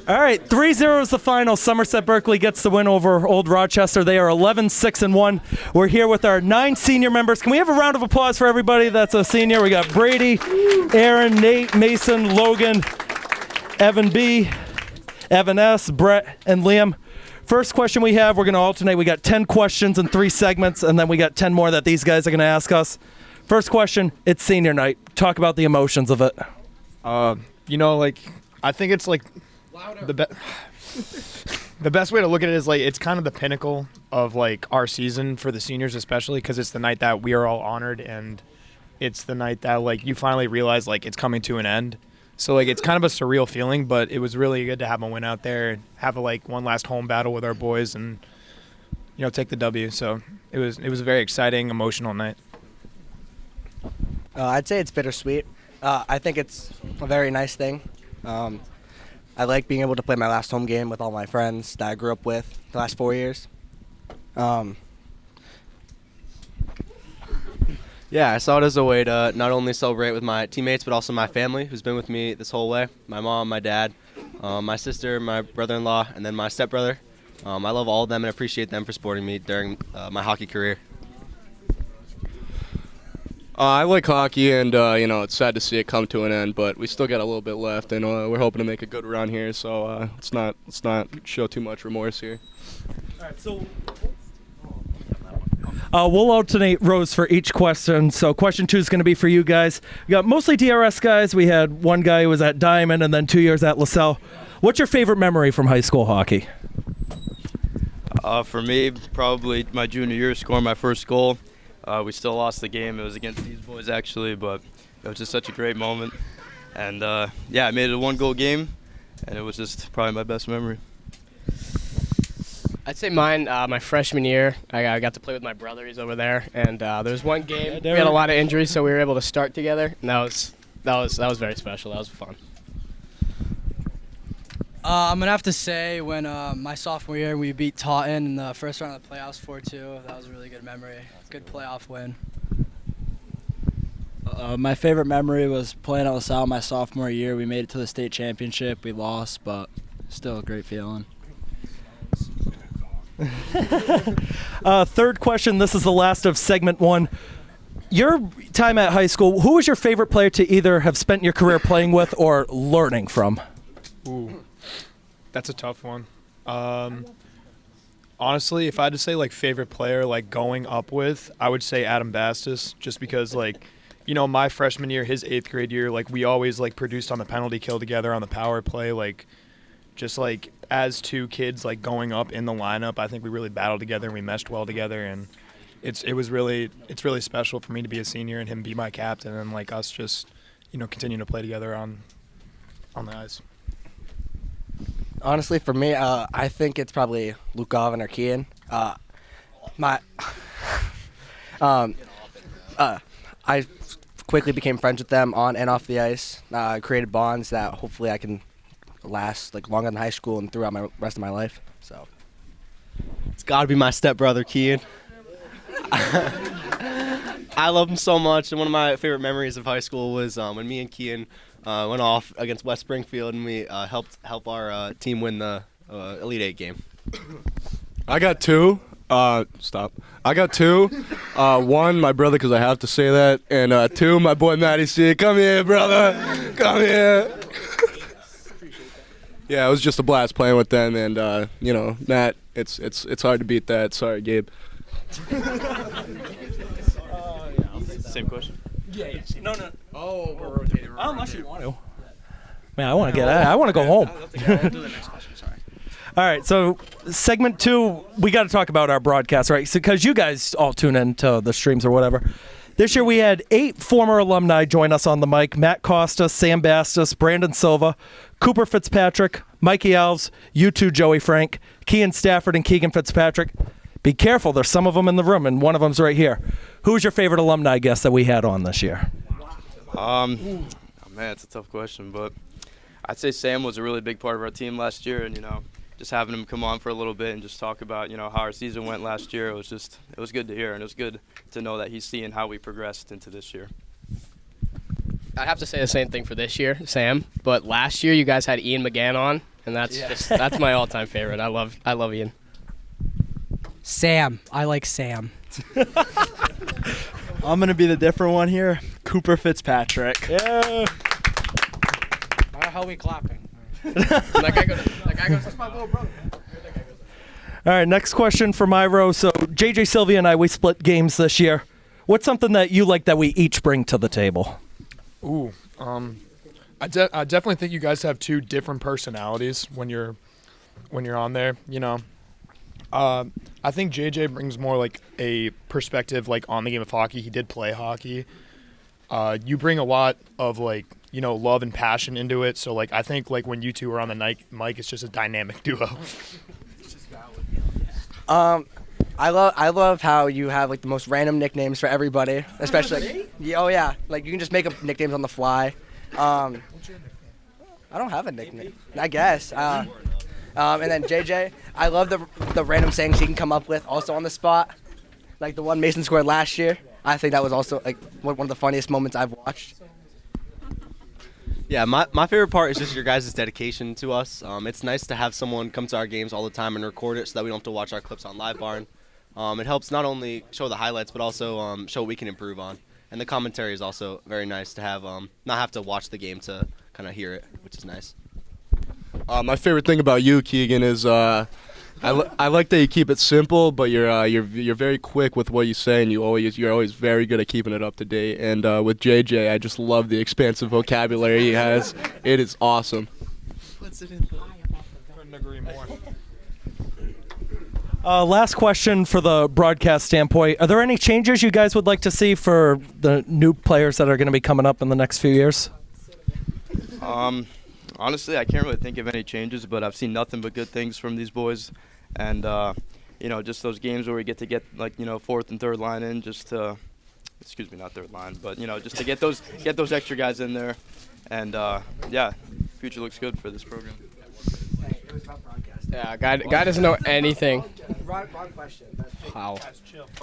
All right, 3-0 is the final. Somerset Berkley gets the win over Old Rochester. They are 11-6-1. We're here with our 9 senior members. Can we have a round of applause for everybody that's a senior? We got Brady, Aaron, Nate, Mason, Logan, Evan B., Evan S., Brett, and Liam. First question we have, we're going to alternate. We got 10 questions in 3 segments, and then we got 10 more that these guys are going to ask us. First question, it's senior night. Talk about the emotions of it. I think it's like the best way to look at it is like it's kind of the pinnacle of like our season for the seniors, especially because it's the night that we are all honored, and it's the night that like you finally realize like it's coming to an end. So like it's kind of a surreal feeling, but it was really good to have a win out there, have one last home battle with our boys, and take the W. So it was a very exciting, emotional night. I'd say it's bittersweet. I think it's a very nice thing. I like being able to play my last home game with all my friends that I grew up with the last 4 years. Yeah, I saw it as a way to not only celebrate with my teammates, but also my family, who's been with me this whole way. My mom, my dad, my sister, my brother-in-law, and then my stepbrother. I love all of them and appreciate them for supporting me during my hockey career. I like hockey, and it's sad to see it come to an end, but we still got a little bit left, and we're hoping to make a good run here. So let's not show too much remorse here. All right, so we'll alternate rows for each question. So question 2 is going to be for you guys. We got mostly DRS guys. We had one guy who was at Diamond, and then 2 years at LaSalle. What's your favorite memory from high school hockey? For me, probably my junior year, scoring my first goal. We still lost the game. It was against these boys, actually, but it was just such a great moment. And, I made it a 1-goal game, and it was just probably my best memory. I'd say mine, my freshman year, I got to play with my brother. He's over there. And there was one game. We had a lot of injuries, so we were able to start together. And that was very special. That was fun. I'm going to have to say when my sophomore year we beat Taunton in the first round of the playoffs 4-2. That was a really good memory. Good playoff win. My favorite memory was playing at LaSalle my sophomore year. We made it to the state championship. We lost, but still a great feeling. Third question. This is the last of segment 1. Your time at high school, who was your favorite player to either have spent your career playing with or learning from? Ooh. That's a tough one. Honestly, if I had to say like favorite player like going up with, I would say Adam Bastis, just because my freshman year, his 8th grade year, like we always like produced on the penalty kill together on the power play, like just like as 2 kids like going up in the lineup. I think we really battled together and we meshed well together, and it's really special for me to be a senior and him be my captain and like us just continue to play together on the ice. Honestly, for me, I think it's probably Luke Galvin or Keegan. I quickly became friends with them on and off the ice. Created bonds that hopefully I can last like longer than high school and throughout my rest of my life. So It's got to be my stepbrother, Keegan. I love him so much, and one of my favorite memories of high school was when me and Keegan went off against West Springfield, and we helped our team win the Elite 8 game. I got 2. Stop. I got 2. 1, my brother, because I have to say that, and 2, my boy Matty C. Come here, brother. Come here. Yeah, it was just a blast playing with them, and Matt, it's hard to beat that. Sorry, Gabe. Same question? Yeah. No. Oh, we're rotating. Unless you want to. Man, I want to go home. I'll do the next question, sorry. All right, so segment 2, we got to talk about our broadcast, right? Because you guys all tune into the streams or whatever. This year we had 8 former alumni join us on the mic: Matt Costa, Sam Bastis, Brandon Silva, Cooper Fitzpatrick, Mikey Alves, U2 Joey Frank, Kean Stafford, and Keegan Fitzpatrick. Be careful, there's some of them in the room, and one of them's right here. Who's your favorite alumni guest that we had on this year? Man, it's a tough question, but I'd say Sam was a really big part of our team last year, and just having him come on for a little bit and just talk about how our season went last year, it was good to hear, and it was good to know that he's seeing how we progressed into this year. I'd have to say the same thing for this year, Sam, but last year you guys had Ian McGann on, and that's my all-time favorite. I love Ian. Sam. I like Sam. I'm gonna be the different one here. Cooper Fitzpatrick. Yeah. Why the hell are we clapping? That guy goes, that's my little brother. All right, next question for Myro. So JJ, Sylvia, and I, we split games this year. What's something that you like that we each bring to the table? Ooh, I definitely think you guys have two different personalities when you're on there. You know, I think JJ brings more like a perspective like on the game of hockey. He did play hockey. You bring a lot of like, you know, love and passion into it. So like I think like when you two are on the mic, it's just a dynamic duo. I love how you have like the most random nicknames for everybody, especially. Oh yeah, like you can just make up nicknames on the fly. I don't have a nickname, I guess. And then JJ, I love the random sayings he can come up with also on the spot, like the one Mason scored last year. I think that was also like one of the funniest moments I've watched. Yeah, my favorite part is just your guys' dedication to us. It's nice to have someone come to our games all the time and record it so that we don't have to watch our clips on Live Barn. It helps not only show the highlights, but also show what we can improve on. And the commentary is also very nice to have, not have to watch the game to kind of hear it, which is nice. My favorite thing about you, Keegan, is I like that you keep it simple, but you're very quick with what you say, and you're always very good at keeping it up to date. And with JJ, I just love the expansive vocabulary he has. It is awesome. Couldn't agree more. Last question for the broadcast standpoint. Are there any changes you guys would like to see for the new players that are going to be coming up in the next few years? Honestly, I can't really think of any changes, but I've seen nothing but good things from these boys. And, you know, just those games where we get like, you know, fourth and third line in just to, excuse me, not third line, but, you know, just to get those extra guys in there. And, yeah, future looks good for this program. Yeah, guy doesn't know anything. Wrong question. How?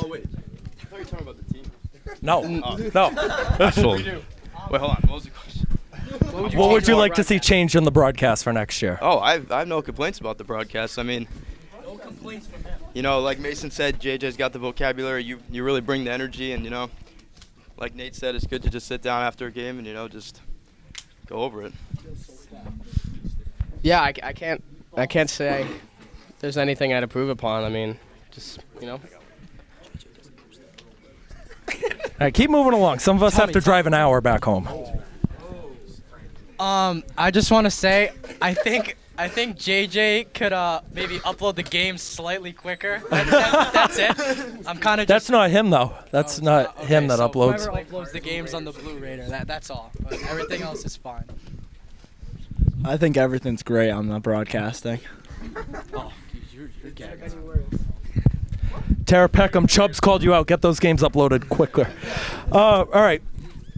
Oh, wait. I thought you were talking about the team. No. Wait, hold on. What was the question? What would you like to see changed in the broadcast for next year? Oh, I have no complaints about the broadcast. I mean, No complaints from him. you know, like Mason said, JJ's got the vocabulary. You really bring the energy, and, you know, like Nate said, it's good to just sit down after a game and, you know, just go over it. Yeah, I can't say there's anything I'd improve upon. I mean, just, you know. All right, keep moving along. Some of us have to drive an hour back home. I just want to say, I think JJ could maybe upload the game slightly quicker. That's it. I'm kind of. That's not him though. That's not him that so uploads. Whoever uploads the games on the Blu-ray, that's all. But everything else is fine. I think everything's great on the broadcasting. Oh, you're getting it. Tara Peckham, Chubbs called you out. Get those games uploaded quicker. All right,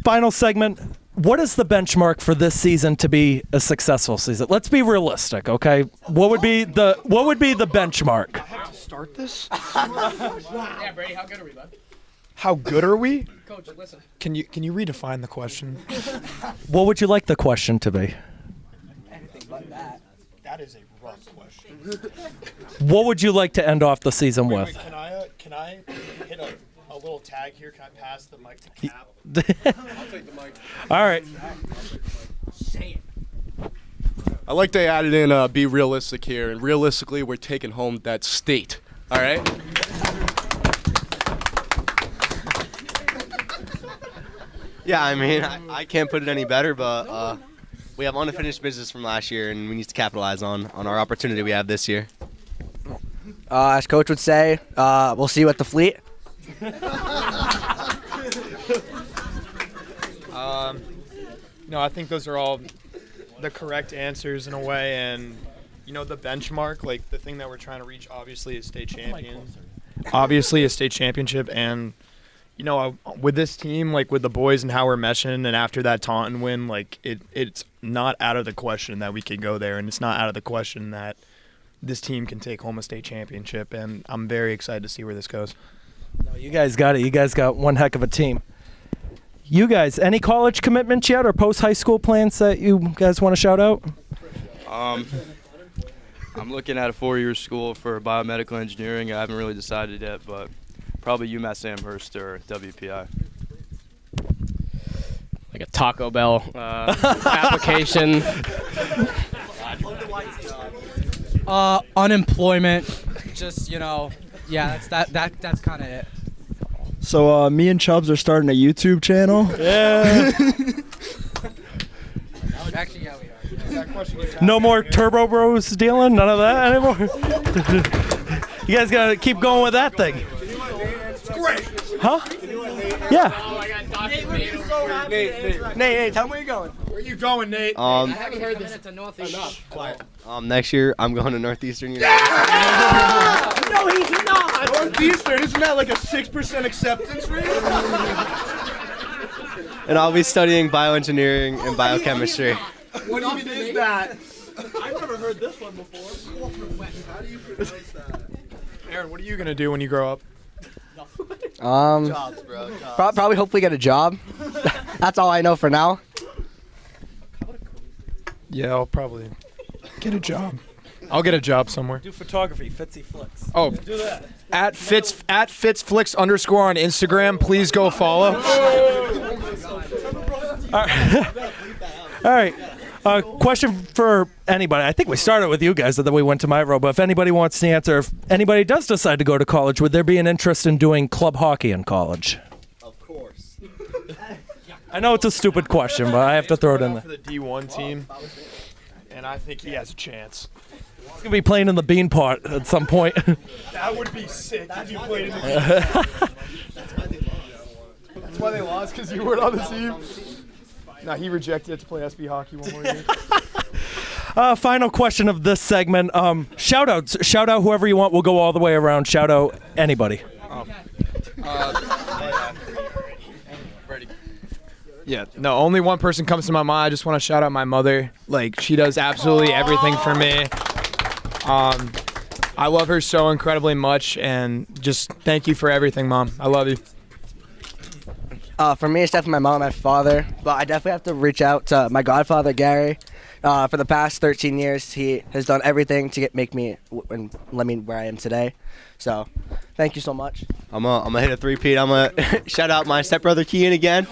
final segment. What is the benchmark for this season to be a successful season? Let's be realistic, okay? What would be the benchmark? I have to start this? Yeah, Brady, how good are we, bud? How good are we? Coach, listen. Can you redefine the question? What would you like the question to be? Anything but that. That is a rough question. What would you like to end off the season with? Can I hit a little tag here? Can I pass the mic to Cap? I'll take the mic. All right. I like they added in be realistic here, and realistically, we're taking home that state. All right. Yeah, I mean, I can't put it any better, but we have unfinished business from last year, and we need to capitalize on our opportunity we have this year. As Coach would say, we'll see you at the Fleet. No, I think those are all the correct answers in a way, and you know the benchmark, like the thing that we're trying to reach, obviously is state champion. Obviously, a state championship, and you know with this team, like with the boys and how we're meshing, and after that Taunton win, like it's not out of the question that we can go there, and it's not out of the question that this team can take home a state championship, and I'm very excited to see where this goes. No, you guys got it. You guys got one heck of a team. You guys, any college commitments yet or post-high school plans that you guys want to shout out? I'm looking at a 4-year school for biomedical engineering. I haven't really decided yet, but probably UMass Amherst or WPI. Like a Taco Bell application. Unemployment. Just, yeah, that's kind of it. So me and Chubbs are starting a YouTube channel. Yeah. Actually, yeah, we are. No more Turbo Bros dealing? None of that anymore? You guys got to keep going with that thing. It's great. Huh? Yeah. Nate, tell me where you're going. Where you going, Nate? I haven't heard this. Enough. Quiet. Next year I'm going to Northeastern University. No, he's not. Northeastern, isn't that like a 6% acceptance rate? And I'll be studying bioengineering and biochemistry. What even is that? I've never heard this one before. How do you pronounce that? Aaron, what are you going to do when you grow up? Jobs, bro. Probably hopefully get a job. That's all I know for now. Yeah, I'll probably get a job. I'll get a job somewhere. Do photography, Fitzy Flicks. Oh, Do that. at Fitzflix _ on Instagram. Please go follow. All right. Question for anybody. I think we started with you guys, and then we went to my row. But if anybody wants to answer, if anybody does decide to go to college, would there be an interest in doing club hockey in college? Of course. I know it's a stupid question, but I have to throw it in there. For the D1 team, and I think he has a chance. He's going to be playing in the bean pot at some point. That would be sick if you played in the That's why they lost, because you weren't on the team. Nah, he rejected it to play SB hockey one more year. Final question of this segment. Shout outs. Shout out whoever you want. We'll go all the way around. Shout out anybody. Yeah, no, only one person comes to my mind. I just want to shout out my mother. Like, she does absolutely everything for me. I love her so incredibly much, and just thank you for everything, Mom. I love you. For me, it's definitely my mom and my father. But I definitely have to reach out to my godfather, Gary. For the past 13 years, he has done everything to make me and let me where I am today. So, thank you so much. I'm gonna hit a three-peat. I'm gonna shout out my stepbrother Keegan again.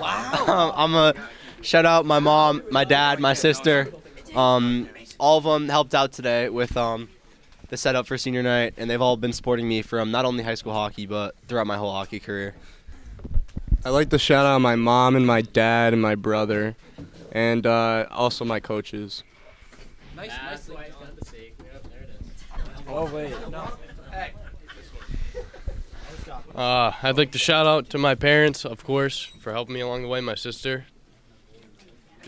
I'm gonna shout out my mom, my dad, my sister. All of them helped out today with the setup for senior night, and they've all been supporting me from not only high school hockey but throughout my whole hockey career. I'd like to shout out my mom and my dad and my brother, and also my coaches. Oh wait. I'd like to shout out to my parents, of course, for helping me along the way, my sister.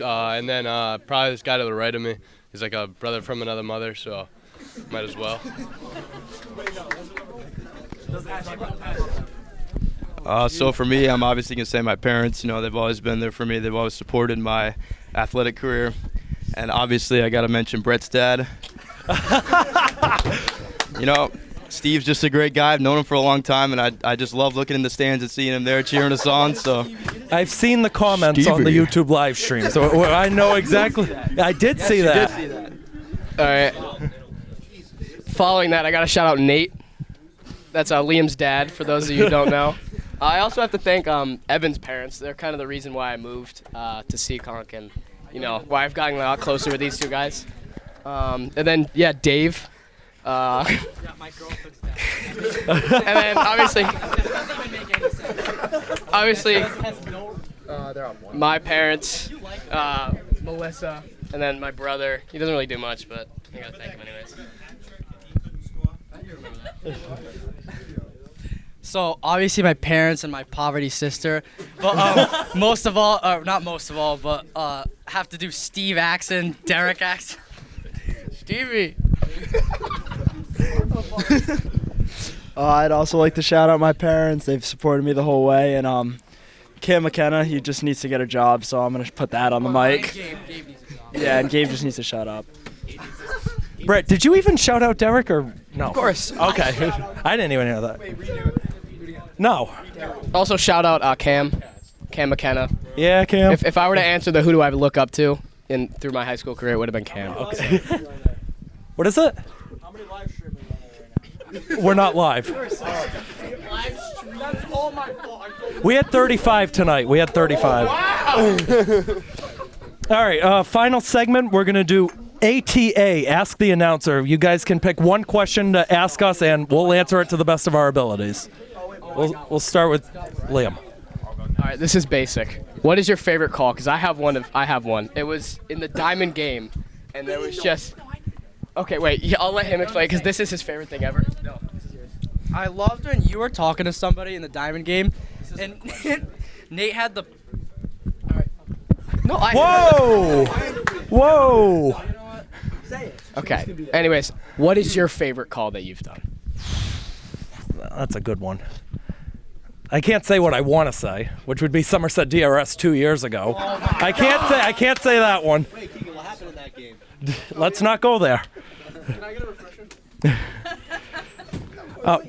And then probably this guy to the right of me. He's like a brother from another mother, so might as well. So for me, I'm obviously going to say my parents. You know, they've always been there for me. They've always supported my athletic career. And obviously, I got to mention Brett's dad. You know, Steve's just a great guy. I've known him for a long time, and I just love looking in the stands and seeing him there cheering us on. So I've seen the comments on the YouTube live stream, so I know exactly. I did see that. All right. Following that, I got to shout out Nate. That's Liam's dad, for those of you who don't know. I also have to thank Evan's parents. They're kind of the reason why I moved to Seekonk, and, you know, why I've gotten a lot closer with these two guys. And then, yeah, Dave. And then, obviously, my parents, Melissa, and then my brother. He doesn't really do much, but I gotta thank him anyways. So obviously my parents and my poverty sister, but not most of all, but have to do Steve Axon, Derek Axon, Stevie. I'd also like to shout out my parents. They've supported me the whole way, and Cam McKenna, he just needs to get a job, so I'm gonna put that on the mic. Gabe needs a job. Yeah, and Gabe just needs to shut up. Brett, did you even shout out Derek or no? Of course. Okay. I didn't even hear that. No. Also, shout out Cam McKenna. Yeah, Cam. If I were to answer the who do I look up to, through my high school career, it would have been Cam. Okay. What is it? How many live streaming are there right now? We're not live. That's all my fault. We had 35 tonight. We had 35. Wow! All right, final segment. We're going to do ATA, Ask the Announcer. You guys can pick one question to ask us, and we'll answer it to the best of our abilities. We'll start with Liam. All right, this is basic. What is your favorite call? Because I have one. It was in the Diamond game, and there was just. Okay, wait. Yeah, I'll let him explain because this is his favorite thing ever. No, this is yours. I loved when you were talking to somebody in the Diamond game, and Nate had the. No, I. Whoa! Whoa! Okay. Anyways, what is your favorite call that you've done? That's a good one. I can't say what I want to say, which would be Somerset DRS 2 years ago. I can't say that one. Wait, Keegan, what happened in that game? Let's not go there. Can I get a refresher?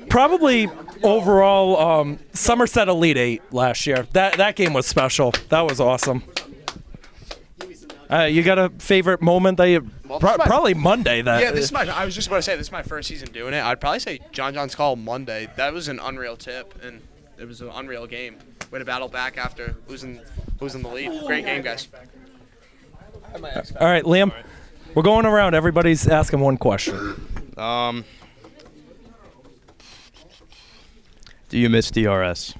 Probably overall Somerset Elite 8 last year. That game was special. That was awesome. You got a favorite moment that you probably Monday that. Yeah, I was just about to say this is my first season doing it. I'd probably say John's call Monday. That was an unreal tip, and it was an unreal game. We had to battle back after losing the lead. Great game, guys. All right, Liam. We're going around. Everybody's asking one question. Do you miss DRS?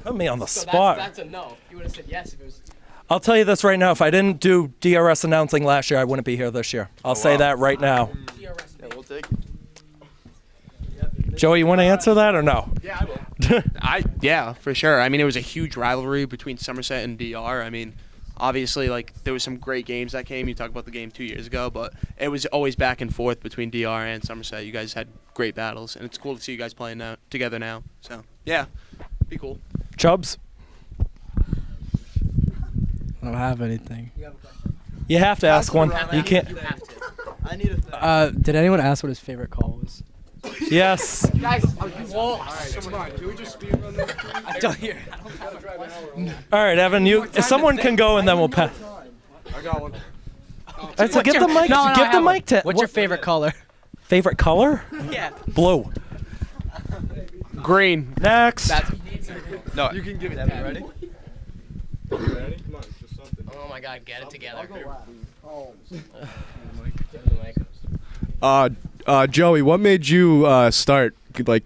Put me on the spot. That's a no. You would have said yes if it was. I'll tell you this right now. If I didn't do DRS announcing last year, I wouldn't be here this year. I'll say that right now. Yeah, we'll take Joey, you want to answer that or no? Yeah, I will. Yeah, for sure. I mean, it was a huge rivalry between Somerset and DR. I mean, obviously, like, there was some great games that came. You talk about the game 2 years ago, but it was always back and forth between DR and Somerset. You guys had great battles, and it's cool to see you guys playing together now. So, yeah, be cool. Chubbs? I don't have anything. You have to ask one. You can't. I need a Did anyone ask what his favorite call was? Yes. Guys, I don't hear. All right, Evan. Someone can go, and then we'll pass. I got one. All right, so get the mic. No, Give the mic to. What's your favorite color? Favorite color? Yeah. Blue. Green. Next. No. You can give it Evan. Ready? Oh my God, get it together. Joey, what made you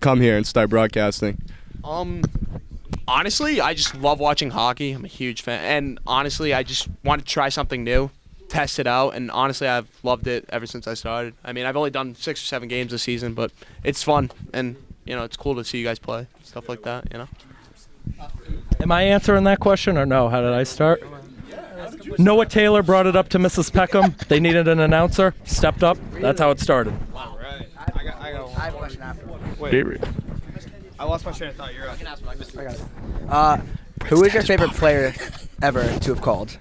come here and start broadcasting? Honestly, I just love watching hockey. I'm a huge fan, and honestly, I just wanted to try something new, test it out, and honestly, I've loved it ever since I started. I mean, I've only done 6 or 7 games this season, but it's fun, and it's cool to see you guys play, stuff like that. Am I answering that question or no? How did I start? Noah Taylor brought it up to Mrs. Peckham. They needed an announcer. Stepped up. That's how it started. Wow. Right. I got one. I have a question after. Wait. I lost my train of thought. You're up. Who is your favorite player ever to have called?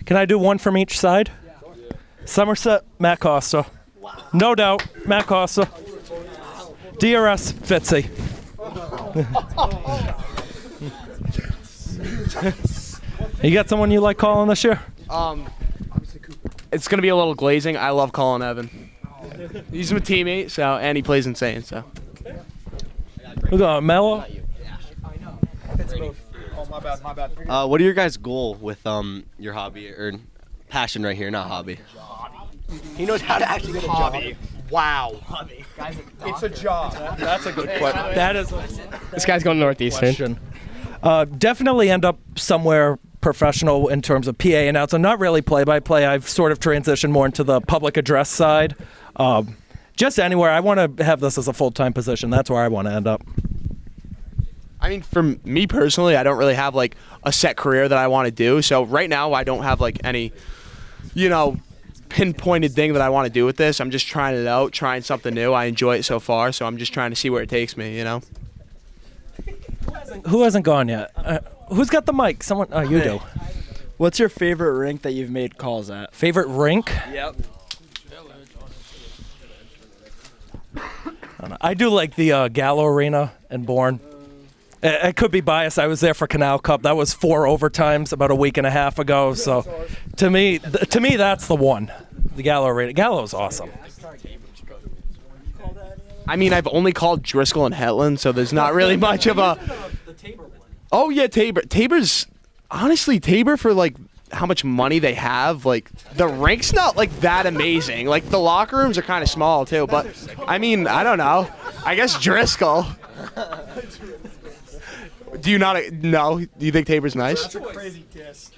Can I do one from each side? Somerset, Matt Costa. No doubt, Matt Costa. DRS, Fitzy. You got someone you like calling this year? It's gonna be a little glazing. I love calling Evan. He's my teammate, and he plays insane. So. We got Mello. Oh, my bad. What are your guys' goal with your hobby or passion right here? Not hobby. He knows how to actually get a job. Wow. It's a job. That's a good question. That is. This guy's going Northeastern. Definitely end up somewhere professional in terms of PA announcing. Not really play-by-play. I've sort of transitioned more into the public address side. Just anywhere. I want to have this as a full-time position. That's where I want to end up. I mean, for me personally, I don't really have like a set career that I want to do. So right now, I don't have like any, pinpointed thing that I want to do with this. I'm just trying it out, trying something new. I enjoy it so far, so I'm just trying to see where it takes me. Who hasn't gone yet? Who's got the mic? Someone. Oh, you do. What's your favorite rink that you've made calls at? Favorite rink? Yep. I do like the Gallo Arena in Bourne. I could be biased. I was there for Canal Cup. That was 4 overtimes about a week and a half ago. So, to me, that's the one. The Gallo Arena. Gallo's awesome. I mean, I've only called Driscoll and Hetland, so there's not really much of a. Oh yeah, Tabor. Tabor's honestly Tabor for like how much money they have. Like the rink's not like that amazing. Like the locker rooms are kind of small too. But I mean, I don't know. I guess Driscoll. Do you not? No. Do you think Tabor's nice? That's a crazy diss.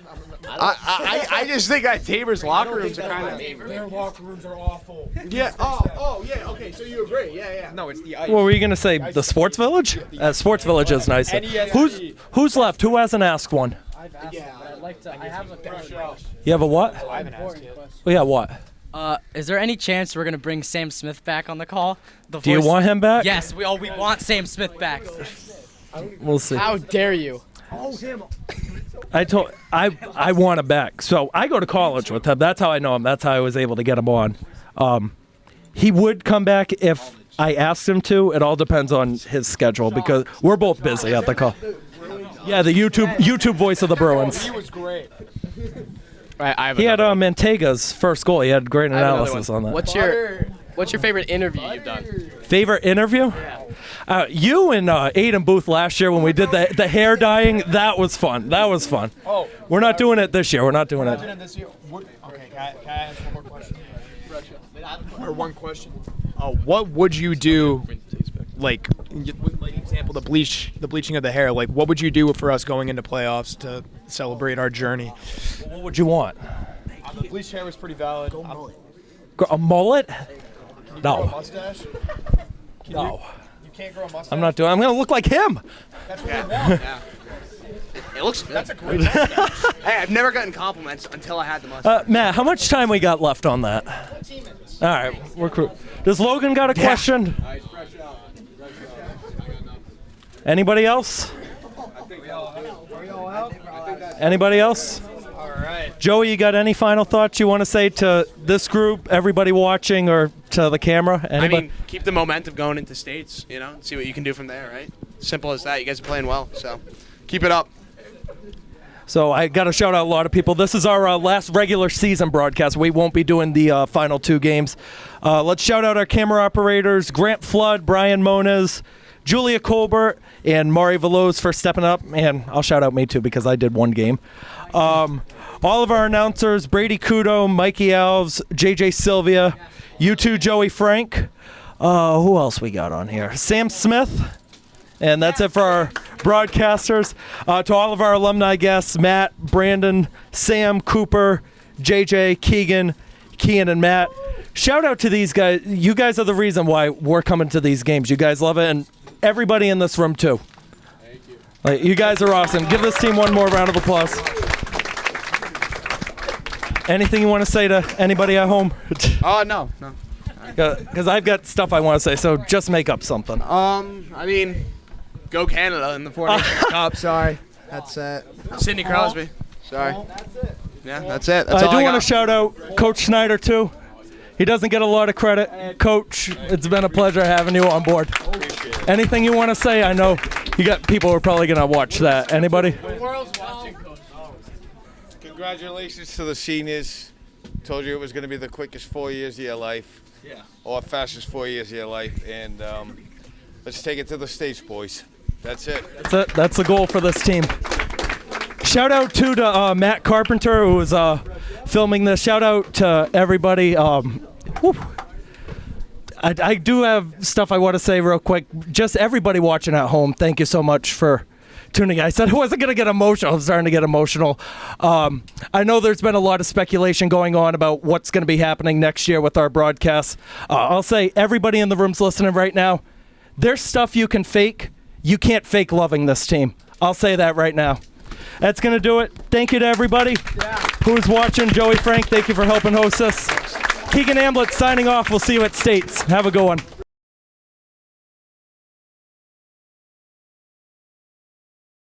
I just think that Tabor's locker rooms are kind of. Their locker rooms are awful. Yeah. Oh, yeah. Okay, so you agree? Yeah. No, it's the ice. What were you gonna say? The Sports Village? Sports Village is nice. Who's left? Who hasn't asked one? I've asked them, but I'd like to. I have a You have a what? I haven't asked yet. Oh yeah, what? Is there any chance we're gonna bring Sam Smith back on the call? Do you want him back? Yes, we want Sam Smith back. We'll see. How dare you? I want him back. So I go to college with him. That's how I know him. That's how I was able to get him on. He would come back if I asked him to. It all depends on his schedule because we're both busy at the call. Yeah, the YouTube voice of the Bruins. He was great. He had Mantega's first goal. He had great analysis on that. What's your favorite interview you've done? Favorite interview? You and Aiden Booth last year when we did the hair dyeing. That was fun. Oh, we're not doing it this year. We're not doing it. Okay, can I ask one more question? Or one question? What would you do, like example, the bleaching of the hair? Like, what would you do for us going into playoffs to celebrate our journey? What would you want? The bleached hair was pretty valid. A mullet? Grow a No. mustache? No. You can't grow a mustache. I'm not doing. I'm gonna look like him. That's what we want. It looks good. That's a great mustache. Hey, I've never gotten compliments until I had the mustache. Matt, how much time we got left on that? 10 minutes. All right, we're cool. Does Logan got a question? Anybody else? Anybody else? All right. Joey, you got any final thoughts you want to say to this group, everybody watching, or to the camera? Anybody? I mean, keep the momentum going into states, see what you can do from there, right? Simple as that. You guys are playing well, so keep it up. So I got to shout out a lot of people. This is our last regular season broadcast. We won't be doing the final 2 games. Let's shout out our camera operators, Grant Flood, Brian Moniz, Julia Colbert, and Mari Veloz for stepping up. And I'll shout out me too because I did 1 game. All of our announcers, Brady Kudo, Mikey Alves, JJ Sylvia, you two, Joey Frank. Who else we got on here? Sam Smith. And that's it for our broadcasters. To all of our alumni guests, Matt, Brandon, Sam, Cooper, JJ, Keegan, Kian, and Matt. Shout out to these guys. You guys are the reason why we're coming to these games. You guys love it, and everybody in this room, too. Thank you. Like, you guys are awesome. Give this team one more round of applause. Anything you want to say to anybody at home? No. Because I've got stuff I want to say, so just make up something. I mean, go Canada in the 4 Nations Cup. Sorry, that's it. Sidney Crosby. Sorry. That's it. Yeah, that's it. That's all I do I want to got. shout out Coach Schneider too. He doesn't get a lot of credit. Coach, it's been a pleasure having you on board. Anything you want to say? I know you got people who are probably going to watch that. Anybody? The world's watching, Coach. Congratulations to the seniors. Told you it was going to be the quickest 4 years of your life. Yeah. Or fastest 4 years of your life. And let's take it to the States, boys. That's it. That's the goal for this team. Shout out to Matt Carpenter, who was filming this. Shout out to everybody. I do have stuff I want to say real quick. Just everybody watching at home, thank you so much for tuning in. I said I wasn't going to get emotional. I'm starting to get emotional. I know there's been a lot of speculation going on about what's going to be happening next year with our broadcasts. I'll say everybody in the room's listening right now. There's stuff you can fake. You can't fake loving this team. I'll say that right now. That's going to do it. Thank you to everybody who's watching. Joey Frank, thank you for helping host us. Keegan Hamblett signing off. We'll see you at States. Have a good one.